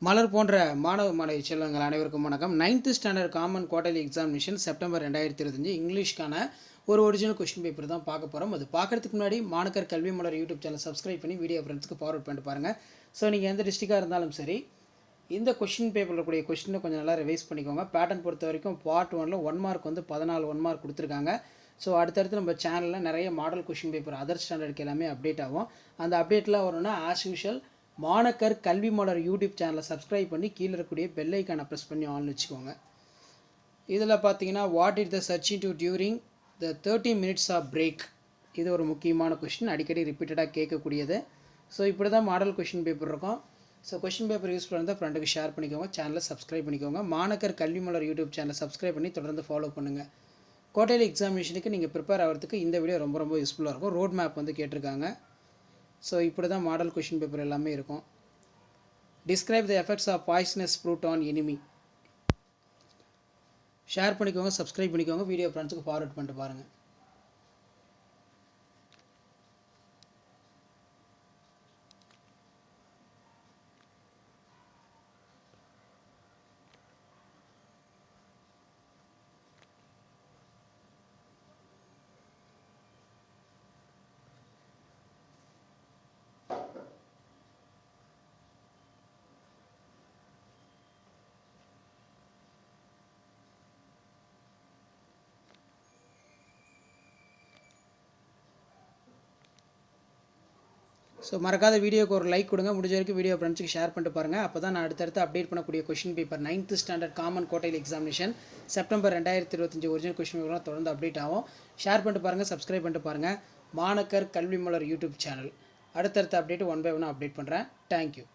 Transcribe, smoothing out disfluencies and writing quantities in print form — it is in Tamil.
மலர் போன்ற மாணவ மாணவி செல்வங்கள் அனைவருக்கும் வணக்கம். 9th standard common quarterly examination September 2025 இங்கிலீஷ்க்கான ஒரு ஒரிஜினல் கொஸ்டின் பேப்பர் தான் பார்க்க போகிறோம். அது பார்க்குறதுக்கு முன்னாடி மாணக்கர் கல்வி மலர் யூடியூப் சேனல் சப்ஸ்கிரைப் பண்ணி வீடியோ ஃப்ரெண்ட்ஸ்க்கு ஃபார்வர்ட் பண்ணிட்டு பாருங்கள். ஸோ நீங்கள் எந்த டிஸ்ட்ரிக்டாக இருந்தாலும் சரி, இந்த கொஸ்டின் பேப்பரில் கூடிய கொஸ்டினை கொஞ்சம் நல்லா ரிவைஸ் பண்ணிக்கோங்க. பேட்டர்ன் பொறுத்த வரைக்கும் பார்ட் 1ல் 1 மார்க் வந்து 14 1 மார்க் கொடுத்துருக்காங்க. ஸோ அடுத்தடுத்து நம்ம சேனலில் நிறைய மாடல் கொஸ்டின் பேப்பர் அதர் ஸ்டாண்டர்டுக்கு எல்லாமே அப்டேட் ஆகும். அந்த அப்டேட்லாம் வரணும்னா ஆஸ் யூஷுவல் மாணக்கர் கல்வி மலர் யூடியூப் சேனலை சப்ஸ்கிரைப் பண்ணி கீழே இருக்கக்கூடிய பெல் ஐக்கானை ப்ரெஸ் பண்ணி ஆன் வச்சுக்கோங்க. இதில் பார்த்தீங்கன்னா what is the search into during the 30 minutes of break, இது ஒரு முக்கியமான கொஸ்டின், அடிக்கடி ரிப்பீட்டடாக கேட்கக்கூடியது. ஸோ இப்படி தான் மாடல் கொஸ்டின் பேப்பர் இருக்கும். ஸோ கொஸ்டின் பேப்பர் யூஸ் பண்ணுறதா ஃப்ரெண்டுக்கு ஷேர் பண்ணிக்கோங்க, சேனலை சப்ஸ்கிரைப் பண்ணிக்கோங்க. மாணக்கர் கல்வி மலர் யூடியூப் சேனலை சப்ஸ்கிரைப் பண்ணி தொடர்ந்து ஃபாலோ பண்ணுங்கள். குவார்டர்லி எக்ஸாமினேஷனுக்கு நீங்கள் ப்ரிப்பேர் ஆகிறதுக்கு இந்த வீடியோ ரொம்ப யூஸ்ஃபுல்லாக இருக்கும். ரோட் மேப் வந்து கேட்டிருக்காங்க. ஸோ இப்படி தான் மாடல் கொஷின் பேப்பர் எல்லாமே இருக்கும். Describe the effects of poisonous fruit on enemy. Share பண்ணிக்கோங்க, சப்ஸ்கிரைப் பண்ணிக்கோங்க, வீடியோ ஃப்ரெண்ட்ஸுக்கு ஃபார்வர்ட் பண்ணிட்டு பாருங்கள். ஸோ மறக்காத வீடியோக்கு ஒரு லைக் கொடுங்க, முடிஞ்ச வரைக்கும் வீடியோ ஃப்ரெண்ட்ஸுக்கு ஷேர் பண்ணிட்டு பாருங்கள். அப்போ தான் நான் அடுத்தடுத்து அப்டேட் பண்ணக்கூடிய question paper 9th standard common quarterly examination September 2025 original question பேப்பர்லாம் தொடர்ந்து அப்டேட் ஆகும். ஷேர் பண்ணிட்டு பாருங்கள், சப்ஸ்கிரைப் பண்ணிட்டு பாருங்கள். மாணக்கர் கல்வி மலர் யூடியூப் சேனல் அடுத்தடுத்த அப்டேட் 1 by 1 அப்டேட் பண்ணுறேன். தேங்க்யூ.